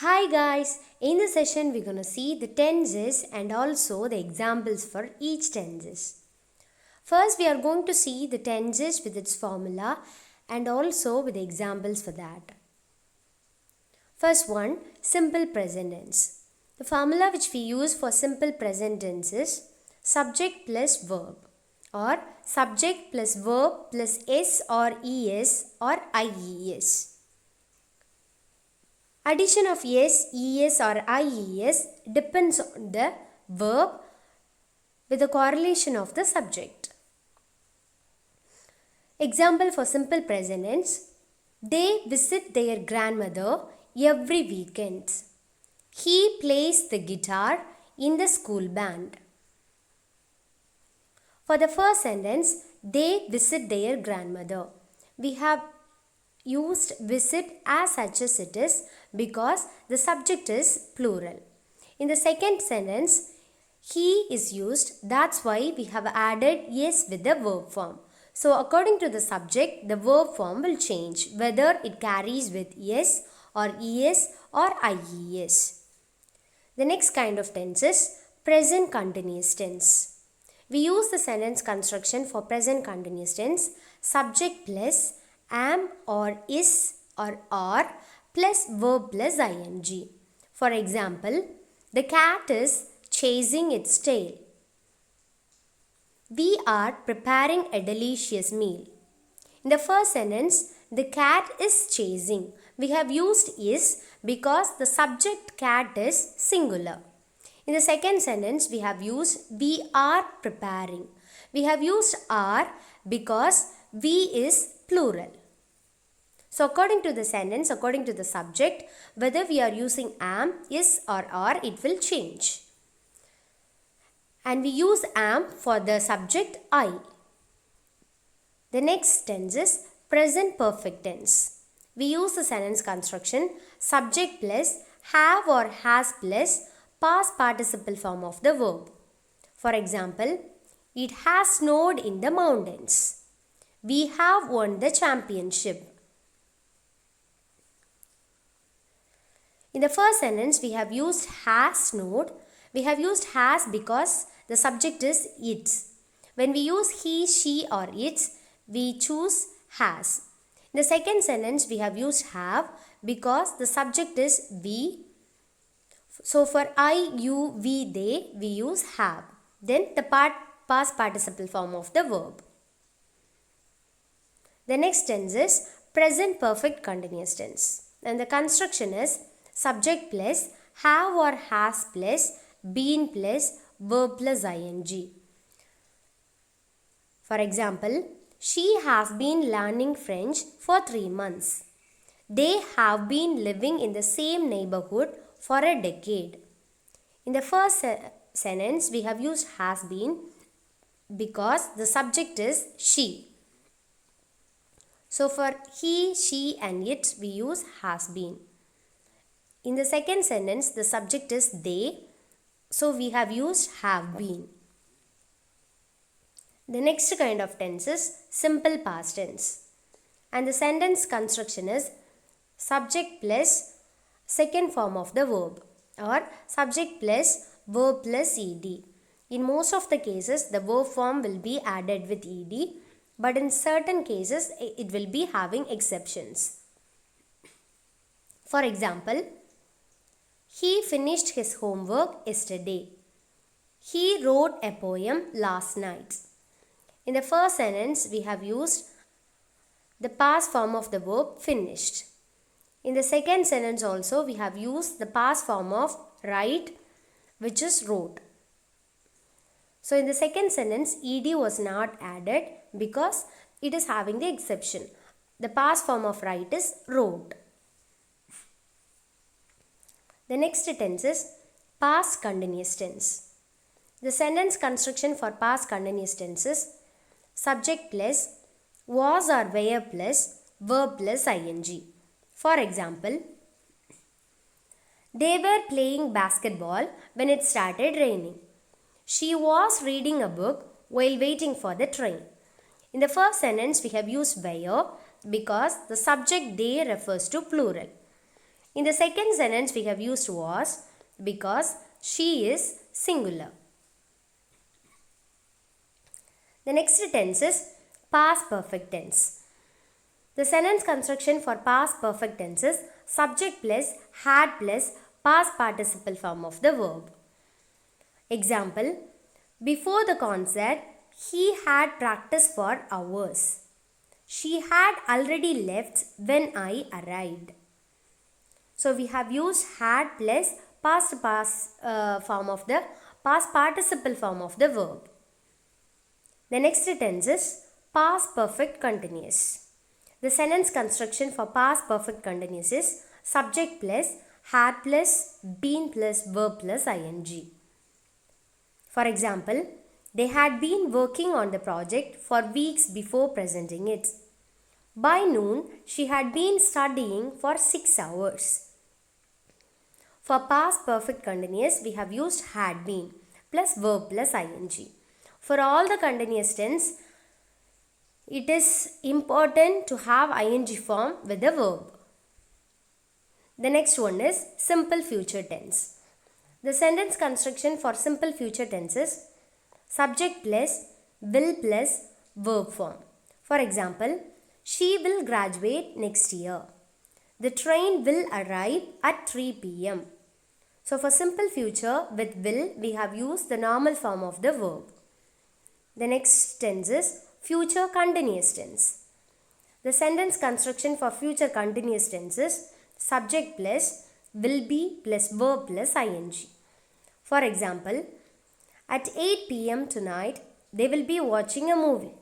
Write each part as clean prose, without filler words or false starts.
Hi guys, in this session we're going to see the tenses and also the examples for each tenses. First we are going to see the tenses with its formula and also with the examples for that. First one, simple present tense. The formula which we use for simple present tense is subject plus verb or subject plus verb plus s or es or ies. Addition of s, es or ies depends on the verb with the correlation of the subject. Example for simple present tense. They visit their grandmother every weekend. He plays the guitar in the school band. For the first sentence, they visit their grandmother. We have used visit as such as it is because the subject is plural. In the second sentence, he is used, that's why we have added yes with the verb form. So according to the subject, the verb form will change whether it carries with yes or es or ies. The next kind of tense is present continuous tense. We use the sentence construction for present continuous tense, subject plus am or is or are plus verb plus ing. For example, the cat is chasing its tail. We are preparing a delicious meal. In the first sentence, the cat is chasing. We have used is because the subject cat is singular. In the second sentence, we have used we are preparing. We have used are because we is plural. So according to the sentence, according to the subject, whether we are using am, is or are, it will change. And we use am for the subject I. The next tense is present perfect tense. We use the sentence construction subject plus have or has plus past participle form of the verb. For example, it has snowed in the mountains. We have won the championship. In the first sentence, we have used has snowed. We have used has because the subject is it. When we use he, she or it, we choose has. In the second sentence, we have used have because the subject is we. So for I, you, we, they, we use have. Then the past participle form of the verb. The next tense is present perfect continuous tense. And the construction is subject plus have or has plus been plus verb plus ing. For example, she has been learning French for 3 months. They have been living in the same neighborhood for a decade. In the first sentence, we have used has been because the subject is she. So for he, she and it, we use has been. In the second sentence, the subject is they, so we have used have been. The next kind of tense is simple past tense. And the sentence construction is subject plus second form of the verb or subject plus verb plus ed. In most of the cases, the verb form will be added with ed, but in certain cases, it will be having exceptions. For example, he finished his homework yesterday. He wrote a poem last night. In the first sentence, we have used the past form of the verb finished. In the second sentence also, we have used the past form of write, which is wrote. So in the second sentence, ed was not added because it is having the exception. The past form of write is wrote. The next tense is past continuous tense. The sentence construction for past continuous tense is subject plus was or were plus verb plus ing. For example, they were playing basketball when it started raining. She was reading a book while waiting for the train. In the first sentence, we have used were because the subject they refers to plural. In the second sentence we have used was because she is singular. The next tense is past perfect tense. The sentence construction for past perfect tense is subject plus had plus past participle form of the verb. Example, before the concert, he had practiced for hours. She had already left when I arrived. So we have used had plus past form of the past participle form of the verb. The next tense is past perfect continuous. The sentence construction for past perfect continuous is subject plus had plus been plus verb plus ing. For example, they had been working on the project for weeks before presenting it. By noon, she had been studying for 6 hours. For past perfect continuous, we have used had been plus verb plus ing. For all the continuous tense, it is important to have ing form with the verb. The next one is simple future tense. The sentence construction for simple future tense is subject plus will plus verb form. For example, she will graduate next year. The train will arrive at 3 p.m. So for simple future with will, we have used the normal form of the verb. The next tense is future continuous tense. The sentence construction for future continuous tense is subject plus will be plus verb plus ing. For example, at 8 p.m. tonight, they will be watching a movie.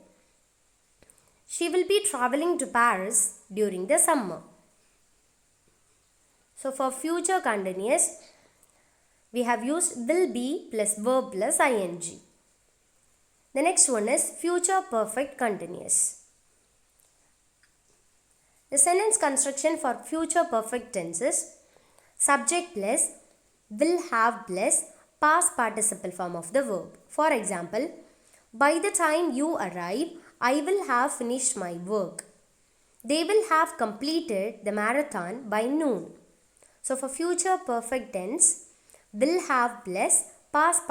She will be traveling to Paris during the summer. So for future continuous, we have used will be plus verb plus ing. The next one is future perfect continuous. The sentence construction for future perfect tense is subject plus will have plus past participle form of the verb. For example, by the time you arrive, I will have finished my work. They will have completed the marathon by noon. So for future perfect tense, will have plus past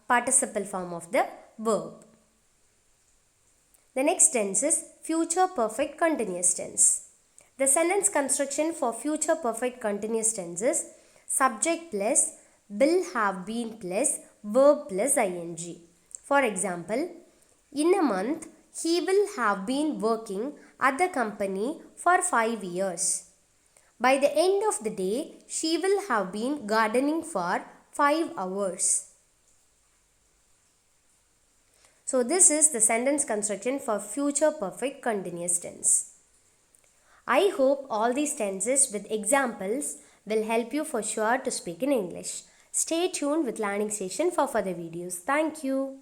participle form of the verb. The next tense is future perfect continuous tense. The sentence construction for future perfect continuous tense is subject plus will have been plus verb plus ing. For example, in a month, he will have been working at the company for 5 years. By the end of the day, she will have been gardening for 5 hours. So this is the sentence construction for future perfect continuous tense. I hope all these tenses with examples will help you for sure to speak in English. Stay tuned with Learning Station for further videos. Thank you.